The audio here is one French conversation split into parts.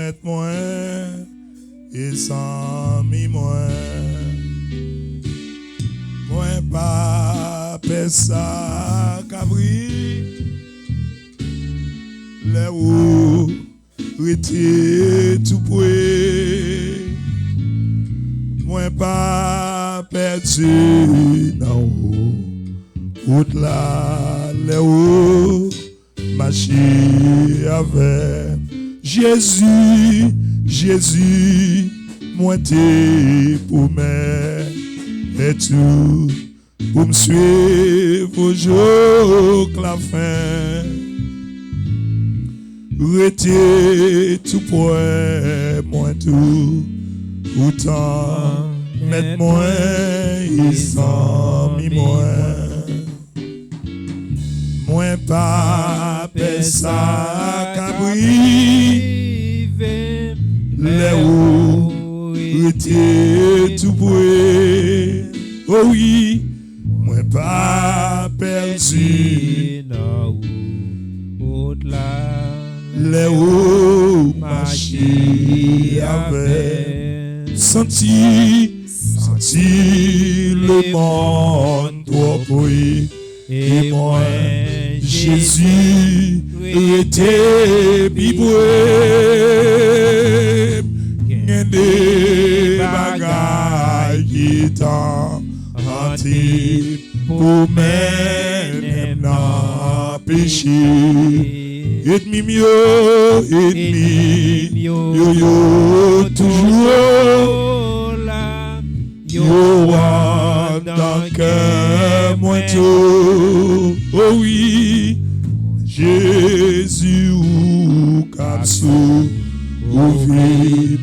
mettre moi et sans mi moi pas pesa cabri les ou rete tout près moi pas perdu dans route là les ou marcher avec Jésus moi t'es pour moi et tout pour me suivre au jour que la fin rete tout près moi tout autant mettre moi et sans mi moi pas pesa cabri les ou rete tout près oh oui moi pas perdu les ou marcher avec senti le monde trop oui et moi Jésus était biboué des bagailles qui t'ont hanté pour mener dans péché ennemi mieux ennemi yo toujours là yo dans cœur moi tout oh oui Jésus ou capsou ou vie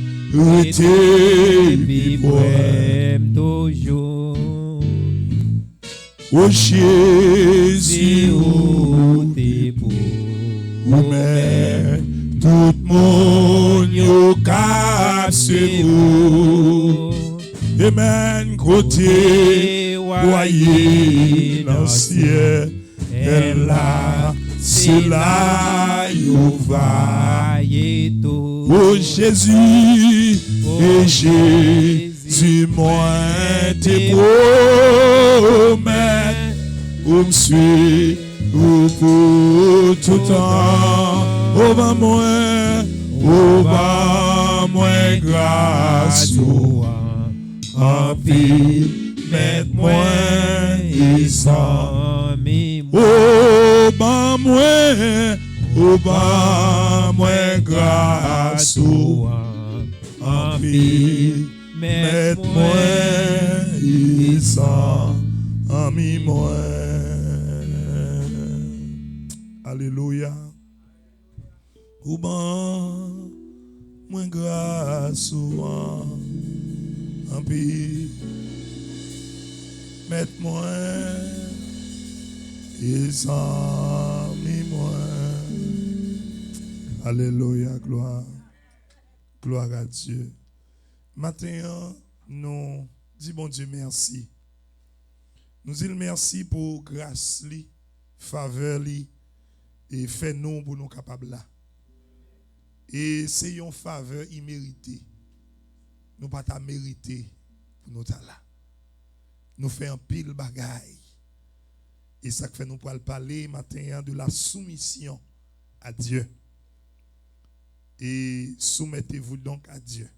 était vivre toujours oh Jésus ou t'es beau ou mais tout monde yo capsé ou amen côté voyez dans ciel elle là c'est là yo va oh Jésus et Jésus moi t'es promets ou me suit ou pour tout temps oh va moi grâce en pile mettre moi et sans mi oh ba moi grâce en pile mettre moi et sans mi moi alléluia ou moi grâce en pile mettre moi et sans mi moi alléluia gloire à Dieu. Maintenant nous disons bon Dieu merci. Nous disons merci pour grâce li, faveur li et fait nous pour nous capables là. Et c'est une faveur imméritée. Nous pas ta mériter pour nous là. Nous faisons un pile bagaille. Et ça fait nous pour parler maintenant de la soumission à Dieu. Et soumettez-vous donc à Dieu.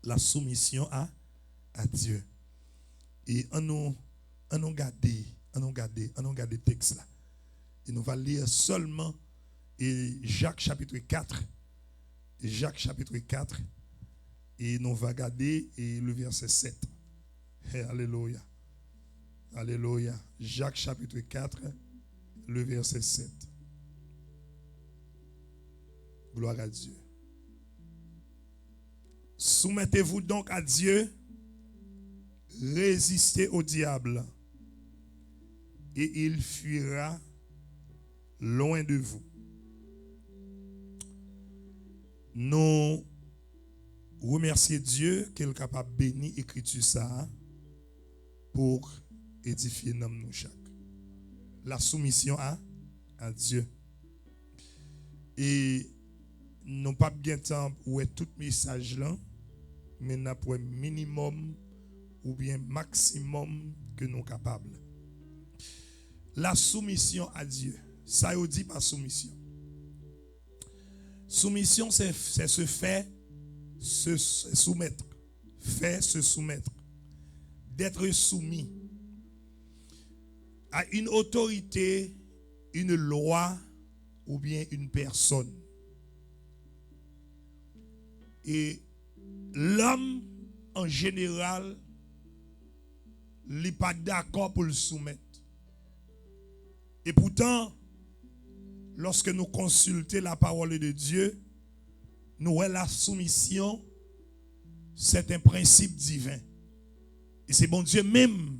La soumission à Dieu. Et on nous garder le texte là. Et nous allons lire seulement Jacques chapitre 4. Jacques chapitre 4. Et nous allons regarder le verset 7. Alléluia. Alléluia. Jacques chapitre 4, le verset 7. Gloire à Dieu. Soumettez-vous donc à Dieu, résistez au diable, et il fuira loin de vous. Nous remercions Dieu qu'il est capable de bénir l'écriture ça pour édifier nous chaque. La soumission à Dieu. Et nous pas bien temps pour tout message là, mais nous avons minimum ou bien maximum que nous sommes capables. La soumission à Dieu, ça veut dire pas soumission. Soumission, c'est se faire, se soumettre. Faire, se soumettre. D'être soumis à une autorité, une loi ou bien une personne. Et l'homme, en général, n'est pas d'accord pour le soumettre. Et pourtant, lorsque nous consultons la parole de Dieu, nous voyons la soumission, c'est un principe divin. Et c'est bon Dieu même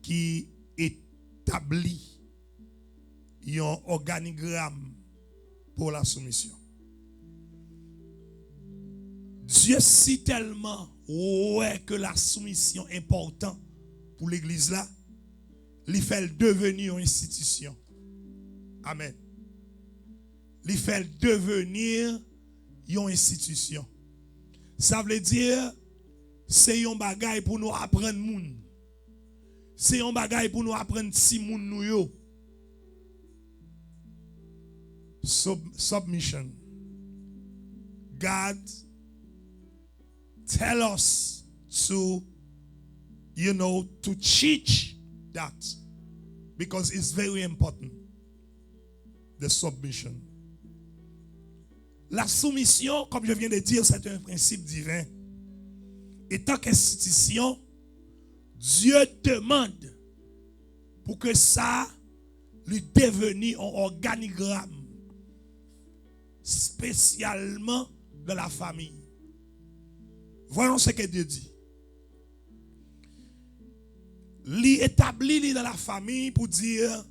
qui établit un organigramme pour la soumission. Dieu si tellement que la soumission est importante pour l'église là, il fait devenir une institution. Amen. Il fait devenir une institution. Ça veut dire c'est un bagage pour nous apprendre moun. C'est un bagage pour nous apprendre si moun nou yo. Submission. God tell us to to teach that because it's very important. The submission. La soumission, comme je viens de dire, c'est un principe divin. Et tant qu'institution, Dieu demande pour que ça lui devienne un organigramme spécialement de la famille. Voyons ce que Dieu dit. Il établit dans la famille pour dire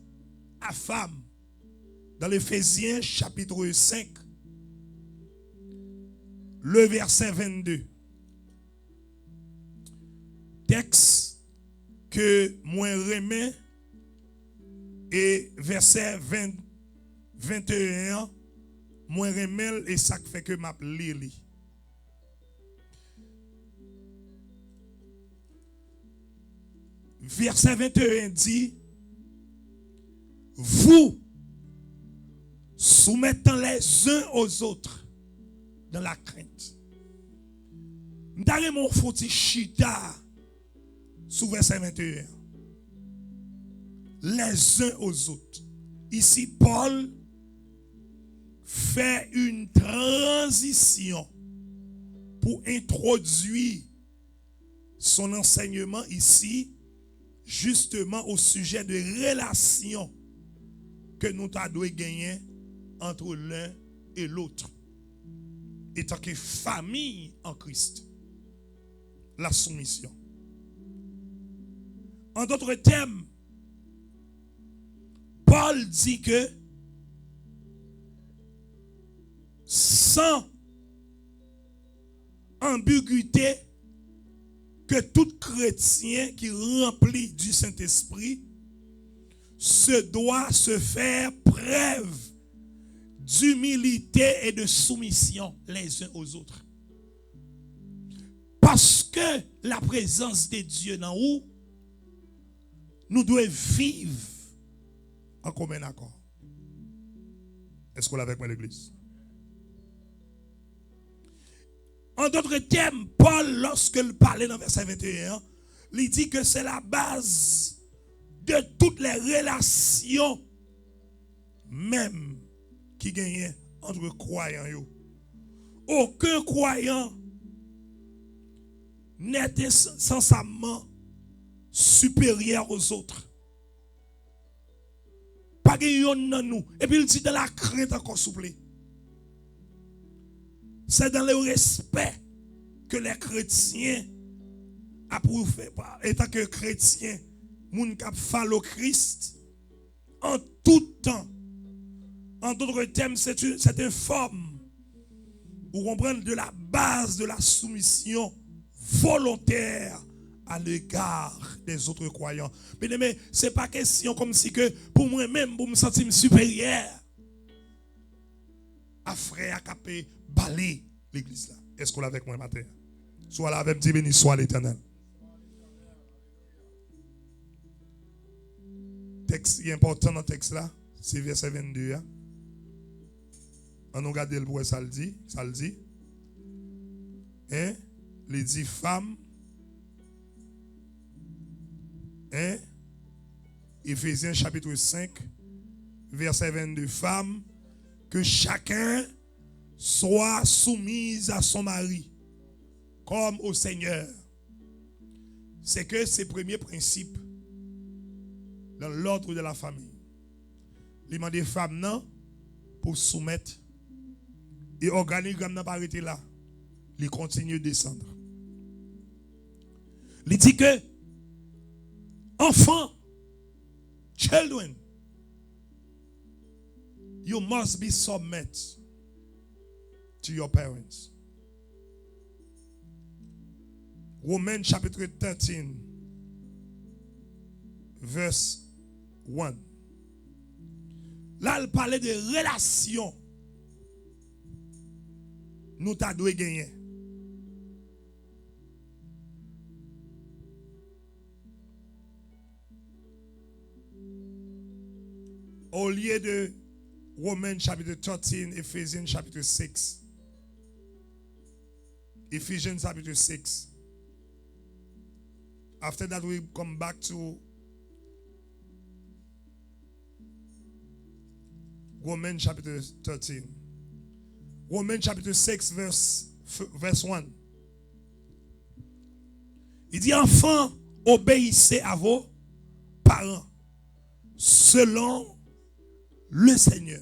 à femme, dans l'Éphésiens chapitre 5, le verset 22. Texte que moi remets et verset 21, moi remets et ça fait que m'a li. Verset 21 dit, vous soumettant les uns aux autres dans la crainte. M'tare mon foti chita sous verset 21. Les uns aux autres. Ici, Paul fait une transition pour introduire son enseignement ici justement au sujet de relations que nous devons gagner entre l'un et l'autre. Étant que famille en Christ, la soumission. En d'autres termes, Paul dit que sans ambiguïté, que tout chrétien qui remplit du Saint-Esprit se doit se faire preuve d'humilité et de soumission les uns aux autres. Parce que la présence de Dieu dans nous, nous devons vivre en commun accord. Est-ce qu'on l'a avec moi l'église? En d'autres termes, Paul, lorsqu'il parlait dans verset 21, il dit que c'est la base de toutes les relations, même qui gagnent entre croyants. Aucun croyant n'est insensablement supérieur aux autres. Pas de dans nous. Et puis il dit dans la crainte encore souple. C'est dans le respect que les chrétiens approuvent. Étant que chrétiens, moun k'ap follow Christ en tout temps. En d'autres termes, c'est une forme où on prend de la base de la soumission volontaire à l'égard des autres croyants. Mais ce n'est pas question comme si que pour moi-même, pour me sentir supérieur à frère à capé balai l'église là. Est-ce qu'on l'a avec moi matin? Soit là avec Dieu béni soit l'Éternel. Texte important dans le texte là, c'est verset 22. Hein? On regarde le pour ça le dit, Hein? Il dit femme. Hein? Éphésiens chapitre 5, verset 22. Femme, que chacun soit soumise à son mari, comme au Seigneur. C'est que c'est le premier principe dans l'ordre de la famille. Il demande des femmes non pour soumettre. Et l'organigramme n'a pas arrêté là. Il continue de descendre. Il dit que enfants, children, you must be submit to your parents. Romains chapitre 13, verse 1. Là, il parlait de relations. Nous t'avons gagné. Au lieu de Romains chapitre 13, Ephésiens chapitre 6. Ephesians chapitre 6. After that, we come back to Romans chapitre 13. Romans chapitre 6, verse 1. Il dit, enfants, obéissez à vos parents selon le Seigneur,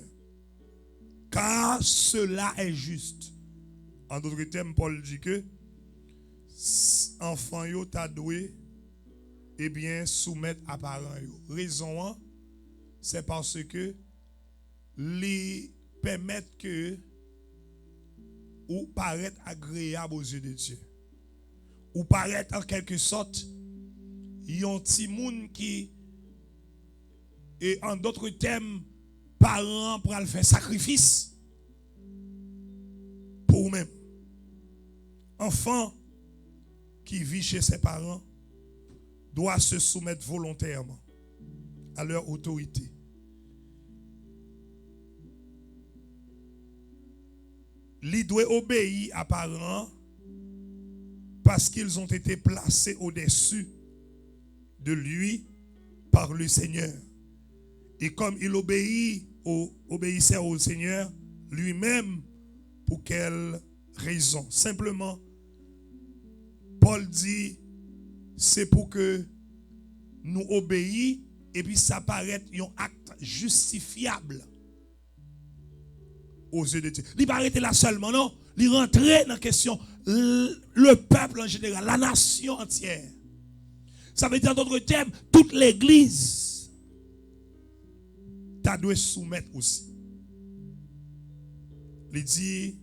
car cela est juste. En d'autres termes, Paul dit que enfants yo ta doué eh bien soumettre à parents yo. Raison c'est parce que les permettent que ou paraître agréable aux yeux de Dieu. Ou paraître en quelque sorte yon ti moun qui et en d'autres termes parents pour le faire sacrifice pour eux-mêmes. Enfant qui vit chez ses parents doit se soumettre volontairement à leur autorité. Ils doivent obéir à parents parce qu'ils ont été placés au-dessus de lui par le Seigneur. Et comme il obéissait au Seigneur lui-même, pour quelle raison? Simplement, Paul dit, c'est pour que nous obéissions et puis ça paraît un acte justifiable aux yeux de Dieu. Il ne paraît là seulement, non. Il rentrait dans la question, le peuple en général, la nation entière. Ça veut dire, en d'autres termes, toute l'église, tu dois soumettre aussi. Il dit,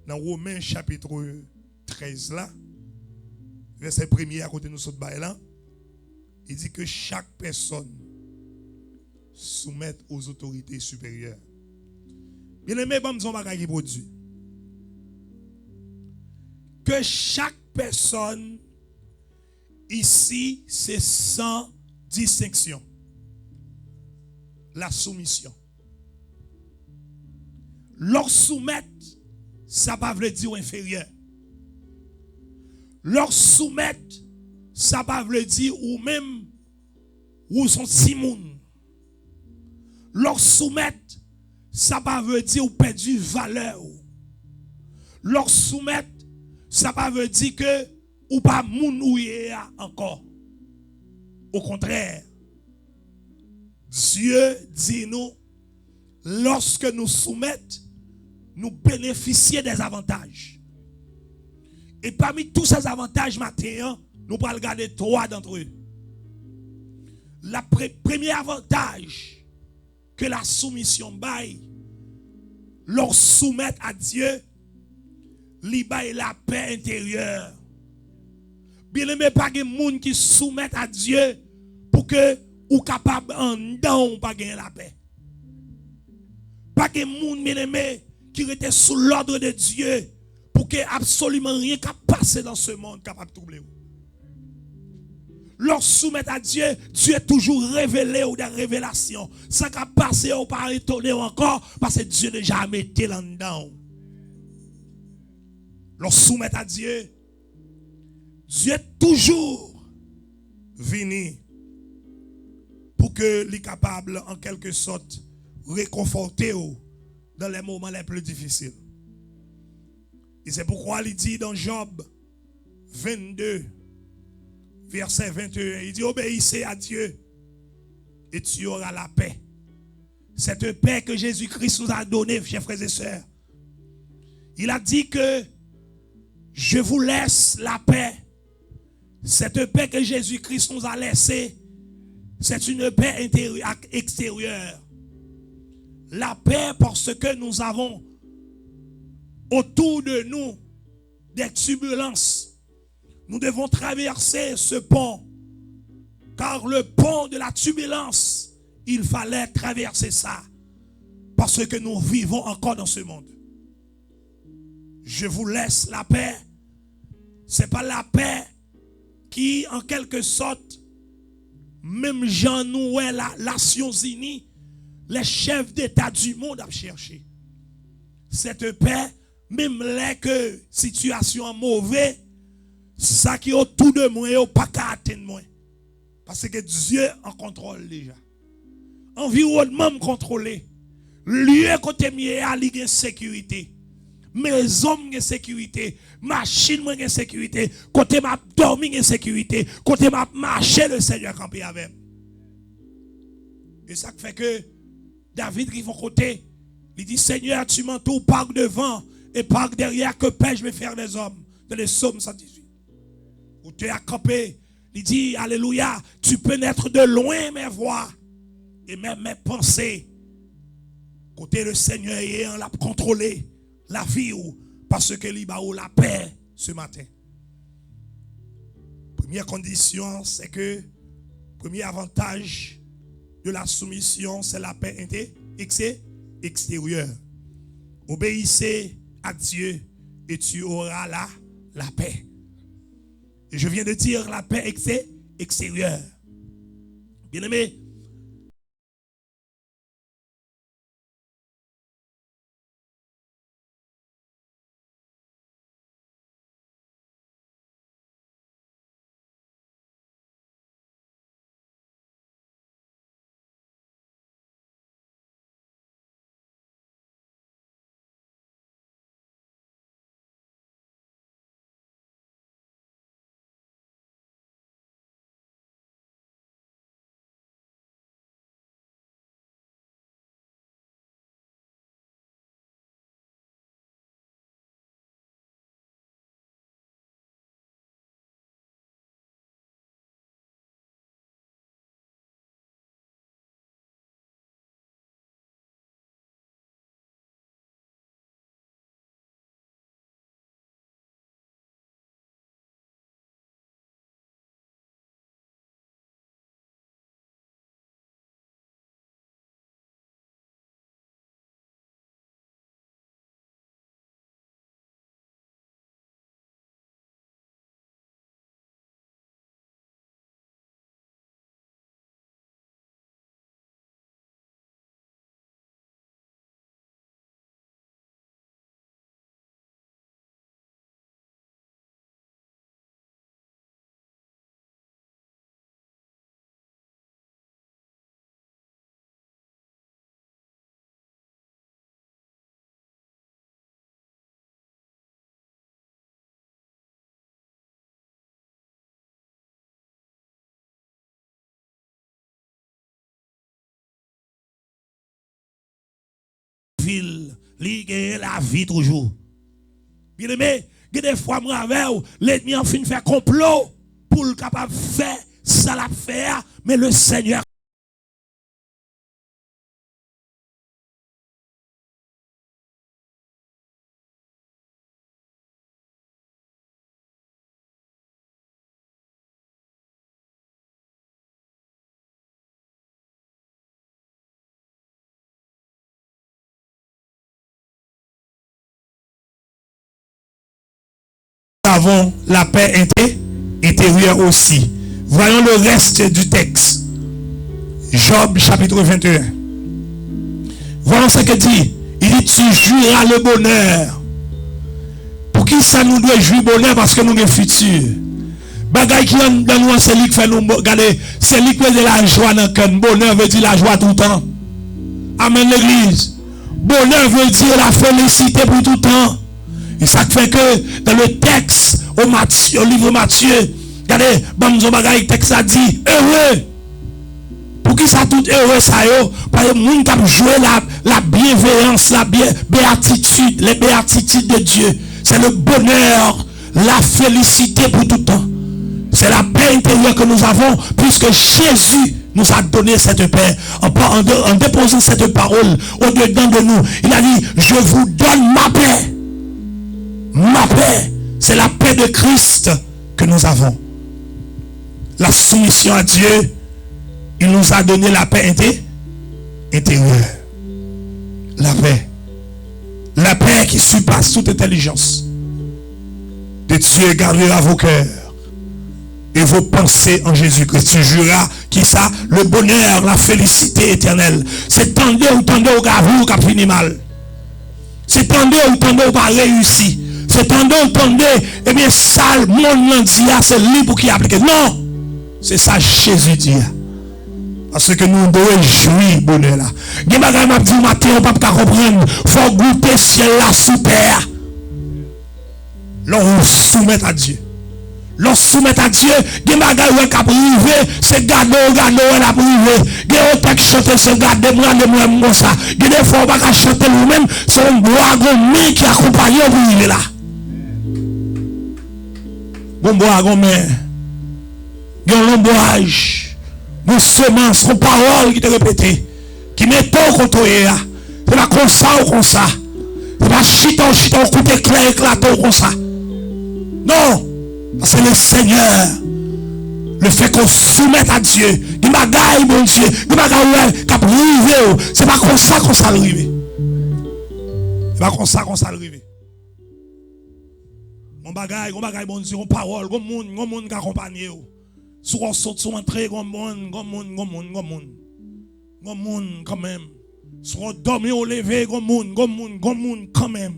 dans Romains chapitre 13 là, verset 1er à côté de nous autres là, il dit que chaque personne soumette aux autorités supérieures. Bien aimé, bon, nous bagage produit. Que chaque personne ici, c'est sans distinction. La soumission. Leur soumettre, ça ne veut pas dire inférieur. Leur soumettre, ça ne veut pas dire ou même ou son simoun. Leur soumettre, ça ne veut pas dire ou perdu valeur. Leur soumettre, ça ne veut pas dire que ou pas moun ou yé encore. Au contraire, Dieu dit nous, lorsque nous soumettons, nous bénéficions des avantages. Et parmi tous ces avantages matériels, nous allons regarder 3 d'entre eux. Le premier avantage que la soumission baille, leur soumettre à Dieu, li baille la paix intérieure. Bien aimé, pas de monde qui soumettent à Dieu pour que ou capable en dedans ou pas gagner la paix. Pas de monde bien aimé qui était sous l'ordre de Dieu pour que absolument rien qui passe dans ce monde capable de troubler. Lorsque soumettre à Dieu, Dieu est toujours révélé ou des révélations. Ça qui a passé ou pas étonné encore parce que Dieu déjà mis là-dedans. Lorsque soumettre à Dieu, Dieu est toujours venu pour que les capable en quelque sorte réconforter dans les moments les plus difficiles. Et c'est pourquoi il dit dans Job 22, verset 21, il dit obéissez à Dieu et tu auras la paix. Cette paix que Jésus-Christ nous a donnée, chers frères et sœurs. Il a dit que je vous laisse la paix. Cette paix que Jésus-Christ nous a laissée, c'est une paix extérieure. La paix parce que nous avons autour de nous des turbulences. Nous devons traverser ce pont. Car le pont de la turbulence, il fallait traverser ça. Parce que nous vivons encore dans ce monde. Je vous laisse la paix. Ce n'est pas la paix qui, en quelque sorte, même Jean-Noué, la Nations Unies, les chefs d'État du monde ont cherché. Cette paix, même les que situation mauvaise, ça qui est autour de moi, il pas qu'à atteindre moi. Parce que Dieu en contrôle déjà. Environnement me contrôlé. Lieu côté mieux à la sécurité. Maison en sécurité, machine en sécurité, côté m'a dormi en sécurité, côté m'a marché le Seigneur campé avec. Et ça fait que David qui vont côté, il dit Seigneur, tu m'entoures par devant et par derrière, que peux-je me faire des hommes? Dans le psaume 118. Où tu es campé, il dit alléluia, tu peux naître de loin mes voix et même mes pensées. Côté le Seigneur ayant l'a contrôlé la vie ou parce que il a la paix ce matin. Première condition, c'est que premier avantage de la soumission, c'est la paix extérieure. Obéissez à Dieu et tu auras la paix. Et je viens de dire la paix extérieure. Bien aimé, ville, la vie toujours. Bien aimé, des fois, moi, l'ennemi en fin de faire complot pour le capable de faire ça la faire, mais le Seigneur avons la paix intérieure aussi. Voyons le reste du texte. Job chapitre 21. Voyons ce que dit. Il dit, tu jouiras le bonheur. Pour qui ça nous doit jouir bonheur? Parce que nous avons le futur. Bagay qui dans nous, c'est lui qui fait nous. Regardez, c'est lui qui fait de la joie dans le cœur. Bonheur veut dire la joie tout le temps. Amen l'église. Bonheur veut dire la félicité pour tout le temps. Et ça fait que dans le texte, au livre Matthieu, regardez, le texte a dit, heureux. Pour qui ça tout heureux ça yo? Parce que nous avons joué la bienveillance, la béatitude, les béatitudes de Dieu. C'est le bonheur, la félicité pour tout le temps. C'est la paix intérieure que nous avons, puisque Jésus nous a donné cette paix. En déposant cette parole au-dedans de nous, il a dit, je vous donne ma paix. Ma paix, c'est la paix de Christ que nous avons. La soumission à Dieu, il nous a donné la paix intérieure. La paix. La paix qui surpasse toute intelligence. De Dieu gardera vos cœurs et vos pensées en Jésus-Christ. Tu juras qui ça? Le bonheur, la félicité éternelle. C'est tendez ou gavou qui a fini mal. C'est tendez ou pas réussi. C'est tendez ou eh bien ça, le monde dit, c'est lui pour qui applique. Non! C'est ça Jésus dit. Parce que nous devons jouir bonheur là. Il y a des gens qui disent matin, on ne peut pas comprendre. Il faut goûter ciel là sous terre. Là, on soumet à Dieu. L'on soumet à Dieu. Il y a des gens qui privé, c'est gado, on a privé. Il y a des gens qui chantent, c'est gado, moi, comme ça. Il y a des fois, on ne peut pas chanter nous-mêmes, c'est un bois gommé qui accompagne pour vivre là. Bon bois gommé. Il y a un l'ombrage. Mon semence, mon parole qui te répète, qui met ton contre c'est pas comme ça ou comme ça. C'est pas chiton, coup éclair, éclatant comme ça. Non, c'est le Seigneur. Le fait qu'on soumette à Dieu, il bagaille, mon Dieu, il bagaille, qui a privé. C'est pas comme ça qu'on s'est arrivé. C'est pas comme ça qu'on s'est arrivé. Mon bagaille, mon Dieu, mon parole, mon monde qui accompagne. Soit on saute, soit on entre, comme monde quand même. Soit on dorme, on lever, comme monde quand même.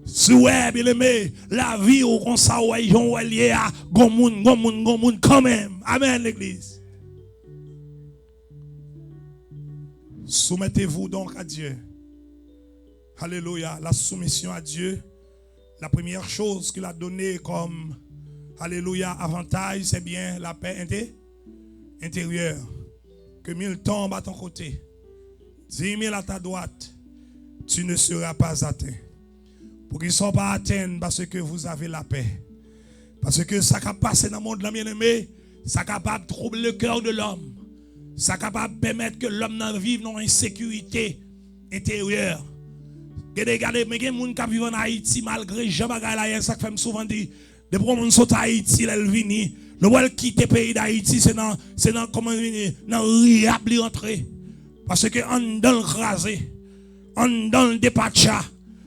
Si ouais, bien aimé, la vie ou comme ça, ouais, j'en ouais lié à comme monde quand même. Amen l'église. Soumettez-vous donc à Dieu. Alléluia. La soumission à Dieu, la première chose qu'il a donnée comme alléluia, avantage, c'est bien la paix intérieure. Que 1000 tombent à ton côté, 10 000 à ta droite, tu ne seras pas atteint. Pour qu'ils ne soient pas atteints parce que vous avez la paix. Parce que ça qui passe dans le monde, bien aimé, ça capable de troubler le cœur de l'homme. Ça capable de permettre que l'homme n'en vive dans une sécurité intérieure. Regardez, mais il y a des gens qui vivent en Haïti malgré Jean-Bagaï, ça fait souvent dire. Depuis que nous sommes à Haïti, elle vient. Le voile quitte le pays d'Haïti, c'est dans comment dans riable entrer. Parce que on dans le crasé, on dans le dépacha.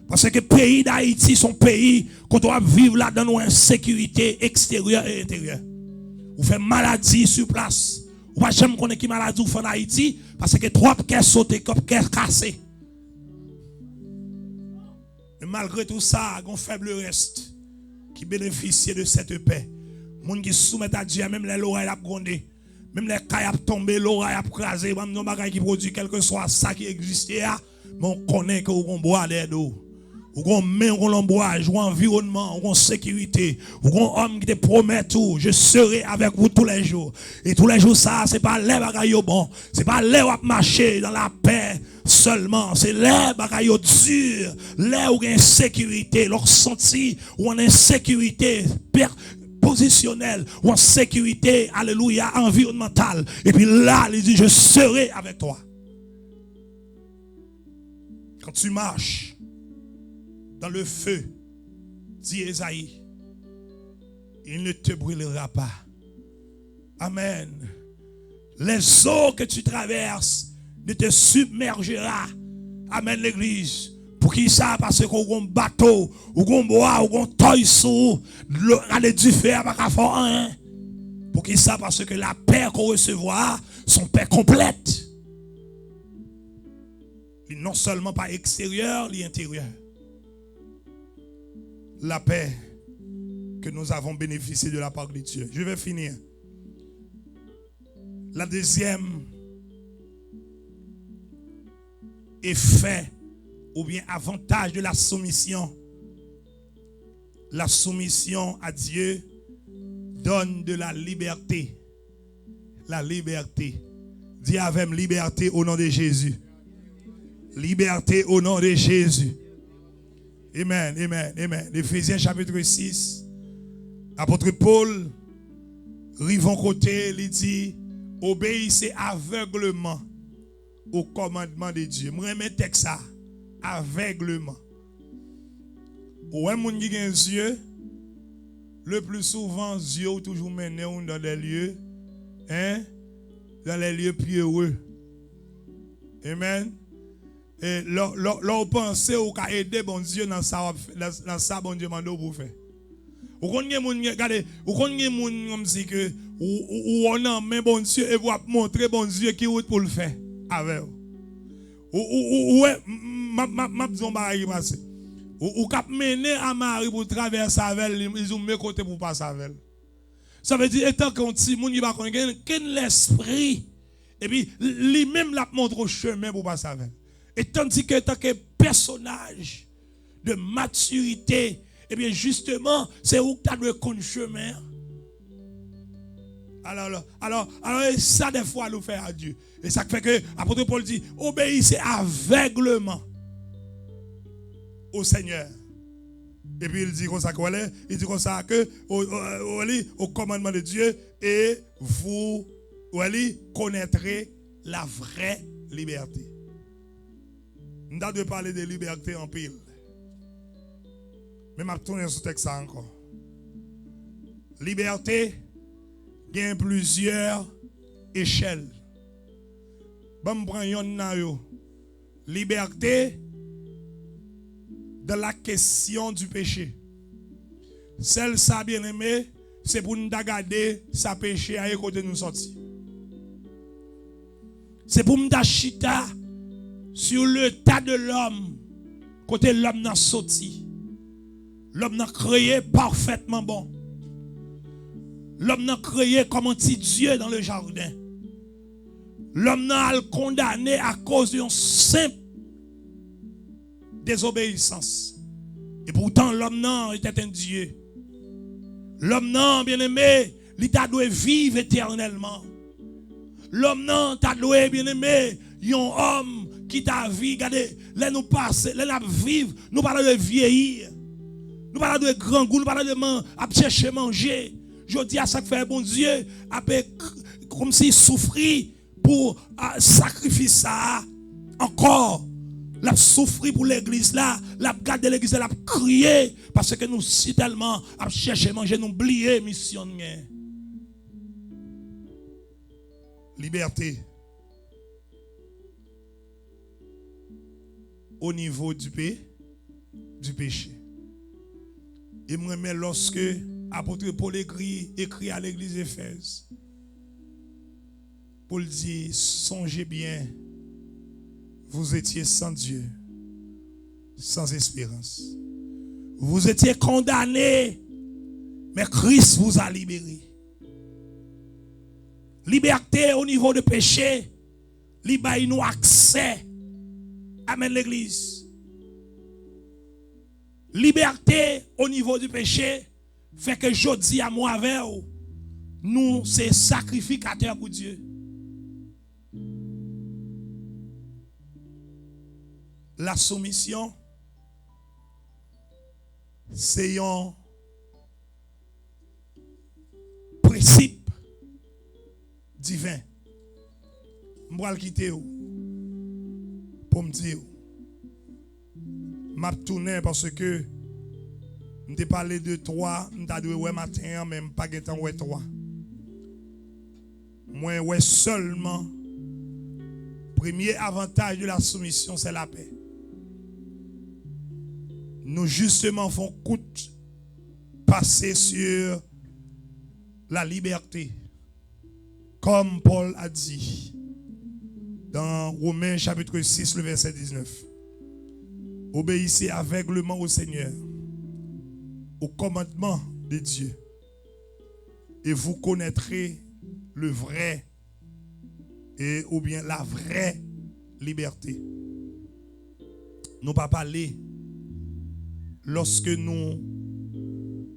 Parce que le pays d'Haïti, son pays, qu'on doit vivre là dans une insécurité extérieure et intérieure. Vous faites maladie sur place. Vous ne pouvez jamais connaître qui maladie vous fait en Haïti parce que trois caisses sautent, caisses cassées. Mais malgré tout ça, il y a un faible reste qui bénéficie de cette paix. Les gens qui soumettent à Dieu, même les l'oreille a grondé, même les cailles a tombé, l'oreille a crasé, même nos bagages qui produisent quel que soit ça qui existait, mais on connaît que vous boit d'air d'eau. Ou qu'on met un l'ombrage, ou environnement, ou en sécurité, ou qu'on homme qui te promet tout, je serai avec vous tous les jours. Et tous les jours, ça, c'est pas les bagailles bon, c'est pas les où marcher dans la paix seulement, c'est les bagailles dures, les où il y a insécurité, leur senti, ou en insécurité positionnelle, ou en sécurité, alléluia, environnementale. Et puis là, il dit, je serai avec toi. Quand tu marches dans le feu, dit Esaïe, il ne te brûlera pas. Amen. Les eaux que tu traverses ne te submergera. Amen l'église. Pour qui ça? Parce qu'on a un bateau, ou qu'on bois, ou qu'on toy sous, aller du fer, pas qu'à faire rien. Pour qui ça? Parce que la paix qu'on recevra, son paix complète. Non seulement pas extérieure, mais intérieure. La paix que nous avons bénéficié de la part de Dieu. Je vais finir. La deuxième effet ou bien avantage de la soumission. La soumission à Dieu donne de la liberté. La liberté. Dis avec moi liberté au nom de Jésus. Liberté au nom de Jésus. Amen, amen, amen. Éphésiens chapitre 6. Apôtre Paul, rivon côté, il dit, obéissez aveuglement au commandement de Dieu. Moi, je texte ça. Aveuglement. Ouais, mon qui a des yeux, le plus souvent, les yeux toujours mené dans des lieux, dans les lieux pieux. Amen. Et là, on pense ou qu'à aider bon Dieu dans ça, bon Dieu m'a pour faire. Ou qu'on y a mon regardez, ou qu'on y a mon comme si que ou on a mais bon Dieu et vous montrer bon Dieu qui route pour le faire avec. Ou ouais, m'a disons bail passer. Ou cap mener à Marie pour traverser avec ils ont mes côtés pour passer avec. Ça veut dire étant qu'on ti moun il va connaître quel l'esprit et puis lui-même la montre au chemin pour passer avec. Et tandis que tant que personnage de maturité, et bien justement, c'est où tu as le chemin. Alors, ça des fois nous fait à Dieu. Et ça fait que l'apôtre Paul dit, obéissez aveuglement au Seigneur. Et puis il dit comme ça il dit comme ça que au commandement de Dieu et vous connaîtrez la vraie liberté. Nous avons parler de liberté en pile. Mais je vais tourner sur ce texte encore. Liberté, il y a plusieurs échelles. Bon, prends liberté de la question du péché. Celle ça bien aimé, c'est pour nous garder sa péché à côté de nous sortir. C'est pour nous chita sur le tas de l'homme, côté l'homme n'a sorti. L'homme n'a créé parfaitement bon. L'homme n'a créé comme un petit Dieu dans le jardin. L'homme n'a condamné à cause d'une simple désobéissance. Et pourtant, l'homme n'a était un Dieu. L'homme n'a, bien aimé, il t'a dû vivre éternellement. L'homme n'a t'a dû, bien aimé, un homme qui t'a vu, regardez, là nous passer, là nous vivre, nous parlons de vieillir. Nous parlons de grand goût, nous parlons de chercher manger. Je dis à ça que fait bon Dieu, comme s'il souffrit pour sacrifier ça encore. L'a souffri pour l'église là, l'a gardé l'église, l'a crié parce que nous si tellement à chercher manger, nous oublier mission. Liberté au niveau du péché. Et moi, lorsque l'apôtre Paul écrit à l'église d'Éphèse, Paul dit, songez bien, vous étiez sans Dieu, sans espérance. Vous étiez condamnés, mais Christ vous a libérés. Liberté au niveau du péché, libère nous accès. Amen l'église. Liberté au niveau du péché fait que je dis à moi avec vous, nous c'est sacrificateurs pour Dieu. La soumission, c'est un principe divin. Je vais le quitter pour me dire. Je vais tourner parce que je t'ai parlé de trois, je t'ai dit ouais matin, même pas de temps ouais trois. Moi ouais seulement. Premier avantage de la soumission, c'est la paix. nous justement font coûte passer sur la liberté. Comme Paul a dit dans Romains chapitre 6, le verset 19. Obéissez aveuglément au Seigneur, au commandement de Dieu, et vous connaîtrez le vrai ou bien la vraie liberté. Nous pas parler lorsque nous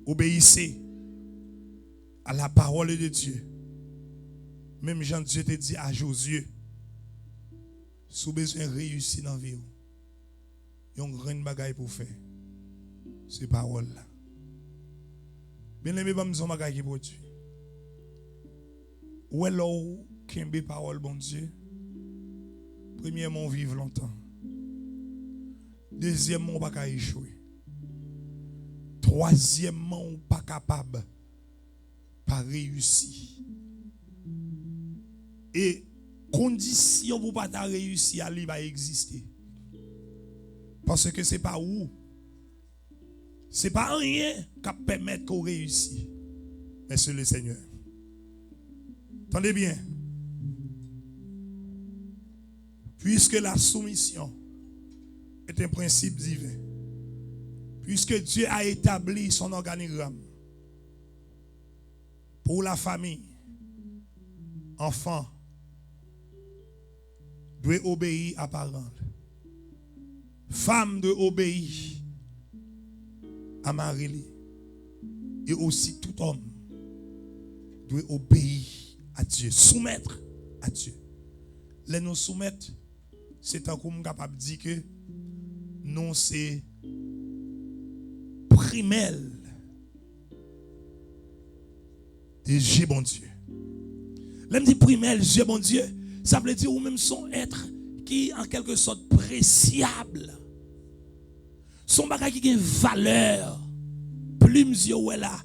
obéissons à la parole de Dieu. Même Jean-Dieu te dit à Josué, si vous avez besoin de réussir dans la vie, il y a une grande bagaille pour faire. C'est parole là. Bien aimé, pas me bagaille qui produit. Où est là où kembe parole bon Dieu? Premièrement, vivre longtemps. Deuxièmement, pas qu'à échouer. Troisièmement, pas capable pas réussir. Et condition pour pas réussir, elle va exister. Parce que c'est pas où. C'est pas rien qui permet qu'on réussisse. Mais c'est le Seigneur. Entendez bien. Puisque la soumission est un principe divin. Puisque Dieu a établi son organigramme pour la famille, enfant doit obéir à parents. Femme doit obéir à mari. Et aussi tout homme doit obéir à Dieu, soumettre à Dieu. Les nous soumettre, c'est un coup capable de dire que non, c'est primel de Dieu bon Dieu. L'homme dit primel Dieu bon Dieu, ça veut dire ou même son être qui en quelque sorte préciable. Son bagage qui a une valeur. Plume Dieu ou là.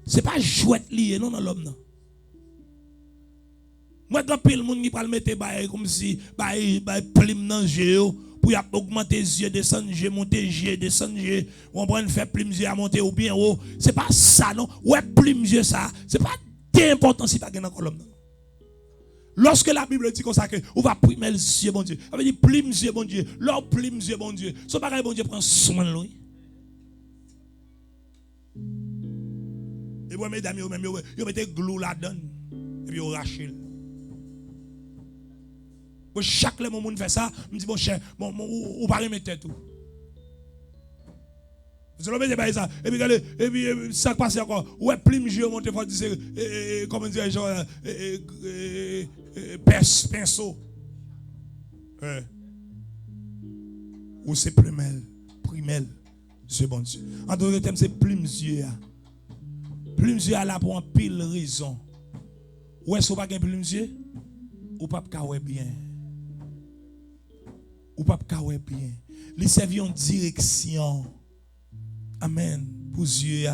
C'est pas jouette lié non dans l'homme non. Moi quand pile monde qui parle mettre bail comme si bail plume dans jeu pour y augmenter yeux descendre jeu monter yeux descendre jeu on prend faire plume yeux à monter ou bien haut, c'est pas ça non. Ouais plume yeux ça, c'est pas important si pas dans colonne. Lorsque la Bible dit comme ça que on va primer Dieu bon Dieu, ça veut dire plume Dieu bon Dieu, leur plume Dieu bon Dieu. Son bagage bon Dieu prend soin de lui. Et moi mesdames yo même yo mettez glou là-dedans et puis yo rachel. Chaque le moment fait ça, me dit bon cher, ou pas remettre tout. Vous allez mettre ça et puis regardez et puis ça passe encore. Ouais plume Dieu monter faut dire comment dire genre pinceau. Ou c'est primel, c'est bon Dieu. En d'autres termes, c'est plume Dieu. Plume Dieu là pour un pile raison. Ou est-ce pas gain plume Dieu? Ou pas kawé bien. Ou pas kawé bien. Les servir en direction. Amen. Pour Dieu.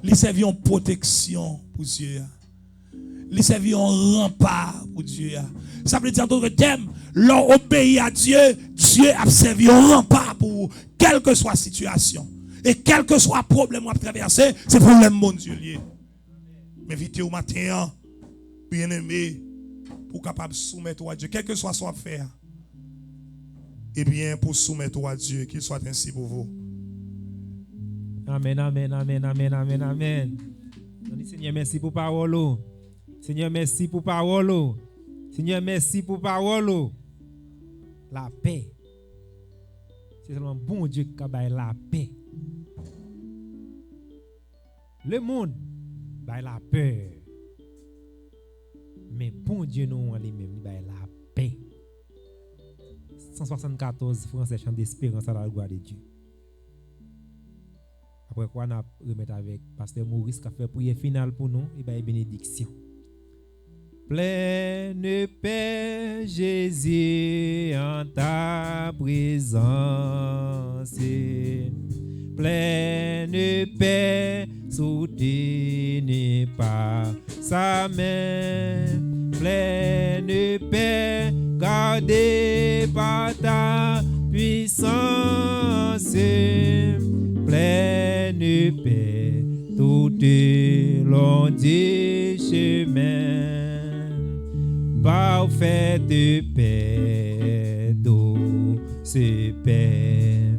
Les servir en protection pour Dieu. Les servir en rempart pour Dieu. Ça veut dire en d'autres termes, l'on obéit à Dieu, Dieu a servi en rempart pour quelle que soit la situation. Et quel que soit le problème à traverser, c'est le problème mon Dieu lié. Mais vite au matin, bien aimé, pour capable soumettre à Dieu, quel que soit son affaire. Et bien pour soumettre à Dieu, qu'il soit ainsi pour vous. Amen, amen, amen, amen, amen, amen. Seigneur, merci pour parole. Seigneur, merci pour parole. Seigneur, merci pour parole. La paix. C'est seulement bon Dieu qui a la paix. Le monde a la peur. Mais bon Dieu nous en lui-même, il a la paix. 174 Français chant d'espérance à la gloire de Dieu. Après quoi, on a remettre avec Pasteur Maurice qui a fait prière finale pour nous et une bénédiction. Pleine paix, Jésus, en ta présence. Pleine paix, soutenue par sa main. Pleine paix, gardée par ta puissance. de paix tout le long du chemin. Parfaite paix, douce paix.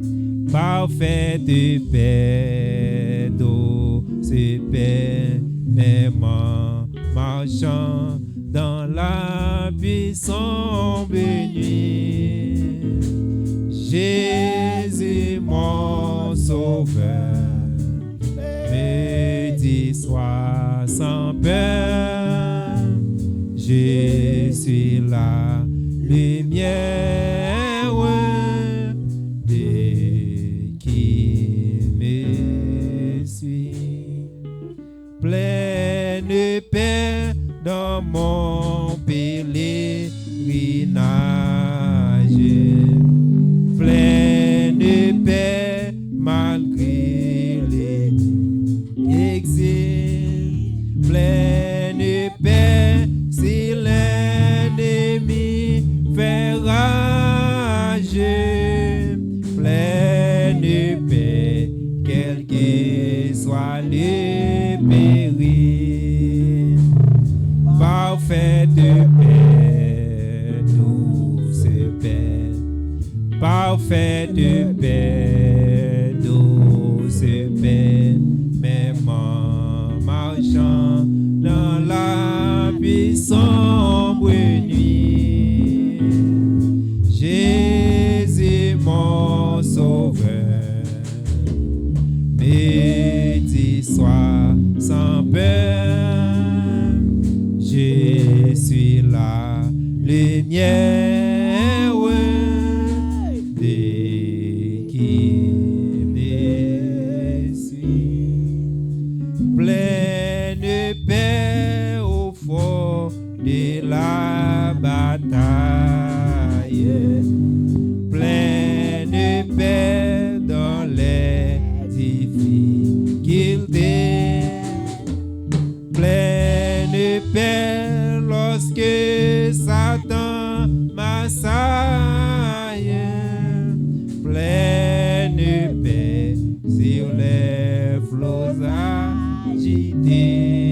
Parfaite paix, douce paix. Même en marchant dans la puissante nuit, Jésus mon sauveur me dit sois sans peur, je suis la lumière de qui me suit. Pleine paix dans mon pèlerinage, pleine paix malgré les exils, pleine paix si l'ennemi fait rage, pleine paix quel que soit le péril, parfaite paix, douce paix, parfaite paix, douce paix, même en marchant dans la puissante nuit, Jésus mon sauveur me dit sois sans peur, je suis la lumière de qui me suit. Pleine paix au fond de la bataille, pleine paix dans les difficultés, pleine paix lorsque Satan m'assaille, pleine paix sur les flots agités,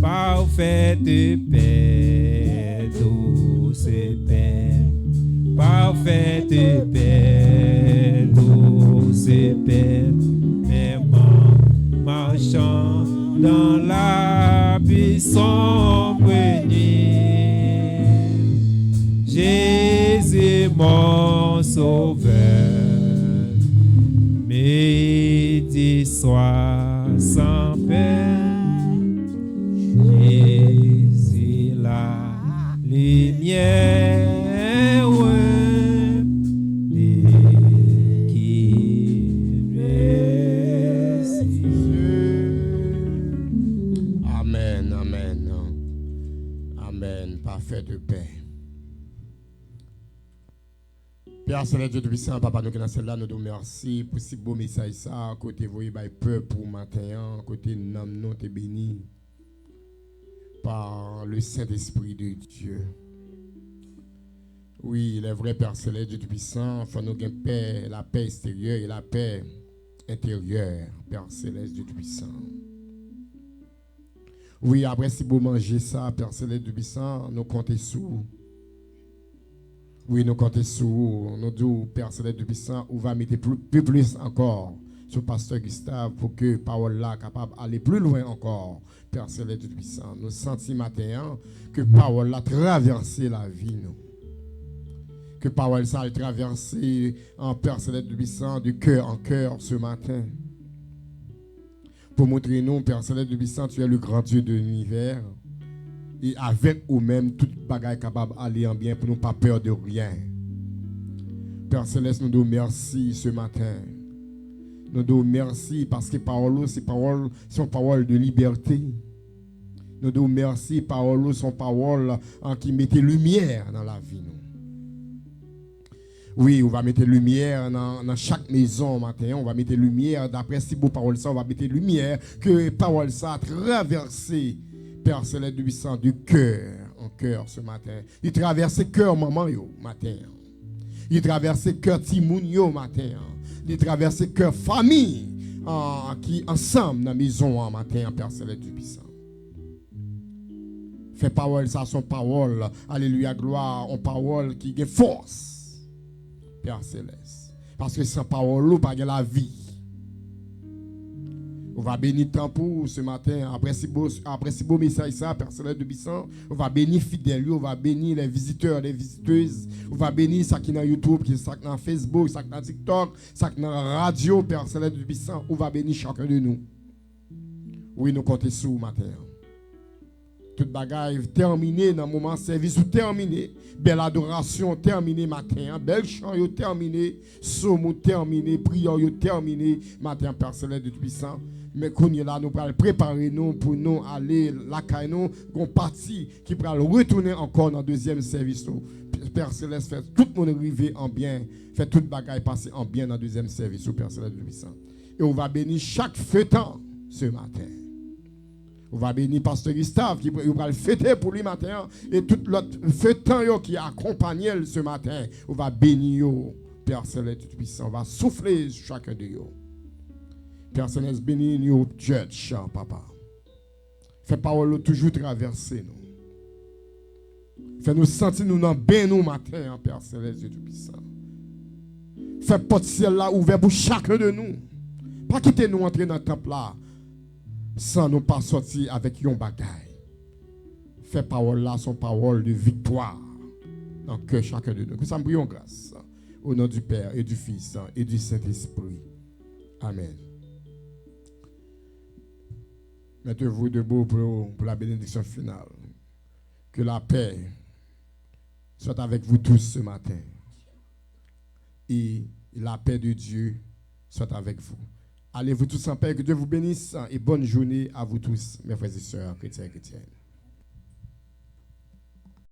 parfaite paix, douce paix, parfaite paix, douce paix, même en marchant dans la puissante nuit, Jésus mon sauveur me dit sois sans peur, Jésus la lumière de qui me suit. Amen, amen. Amen. Parfaite paix. Père Céleste, Dieu Tout-Puissant, Papa, nous qui sommes là, nous te remercions pour ce beau message, ça, côté vous, peuple pour matin, côté nous, te béni par le Saint-Esprit de Dieu. Oui, il est vrai, Père Céleste, Dieu Tout-Puissant, il faut nous gagner paix, la paix extérieure et la paix intérieure, Père Céleste, Dieu Tout-Puissant. Oui, après si vous mangez ça, Père Céleste, Dieu Tout-Puissant, nous comptons sous. Oui, nous comptons sur vous. Nous disons, Père Céleste de Puissant, où va mettre plus encore sur Pasteur Gustave pour que parole là capable d'aller plus loin encore. Père Céleste de Puissant, nous sentons matin que parole là traverser la vie nous. Que parole ça a traversé en Père Céleste de Puissant de cœur en cœur ce matin. Pour montrer nous, Père Céleste de Puissant, tu es le grand Dieu de l'univers. Et avec nous-mêmes, toute bagaille capable d'aller en bien pour nous pas peur de rien. Père Céleste, nous nous merci ce matin. Nous nous merci parce que parole, c'est son parole de liberté. Nous nous merci, parole, son parole qui mettait lumière dans la vie. Nous. Oui, on va mettre lumière dans chaque maison matin. On va mettre lumière, d'après si beau parole ça, on va mettre lumière que parole ça a traversé. Père Céleste du Puissant, du cœur en cœur ce matin. Il traverse cœur maman yo matin. Il traverse cœur timoun yo matin. Il traverse cœur famille. qui ensemble dans la maison en matin, Père Céleste du puissant. Fais parole, ça son parole. Alléluia, gloire, en parole qui a force. Père Céleste. Parce que sans parole, pas de la vie. On va bénir temps pour ce matin. Après si beau message ça, Père Céleste de Bissan, on va bénir fidèles, on va bénir les visiteurs, les visiteuses. On va bénir ça qui est dans YouTube, qui est ça qui est dans Facebook, ça qui est dans TikTok, ça qui est dans la radio, Père Céleste de Bissan. On va bénir chacun de nous. Oui, nous comptons sur matin. Toute bagaille terminée dans le moment service ou terminé. Belle adoration terminée matin. Belle chant terminé. Somme terminé. Prière terminé matin, Père Céleste de Puissant. Mais qu'on est là, nous allons préparer nous pour nous aller la caille nous, qu'on partie qui pourra retourner encore dans le deuxième service. Père Céleste, fait tout le monde arriver en bien. Fait toute bagaille passer en bien dans le deuxième service, Père Céleste de Puissant. Et on va bénir chaque fêtant ce matin. On va bénir Pasteur Gustave qui va le fêter pour lui matin et tout l'autre fêtant qui accompagne ce matin. On va bénir Père Céleste puissant. On va souffler sur chacun de eux. Père Céleste bénir nous church papa. Fais parole toujours traverser nous. Fais nous sentir nous dans bien nous matin Père Céleste puissant. Fais porte ciel là ouvert pour chacun de nous. Pas quitter nous entrer dans le temple là. Sans nous pas sortir avec yon bagaille. Fais parole là, son parole de victoire dans le cœur chacun de nous. Que ça me prions grâce. Au nom du Père et du Fils et du Saint-Esprit. Amen. Mettez-vous debout pour la bénédiction finale. Que la paix soit avec vous tous ce matin. Et la paix de Dieu soit avec vous. Allez-vous tous en paix, que Dieu vous bénisse et bonne journée à vous tous, mes frères et sœurs chrétiens et chrétiennes.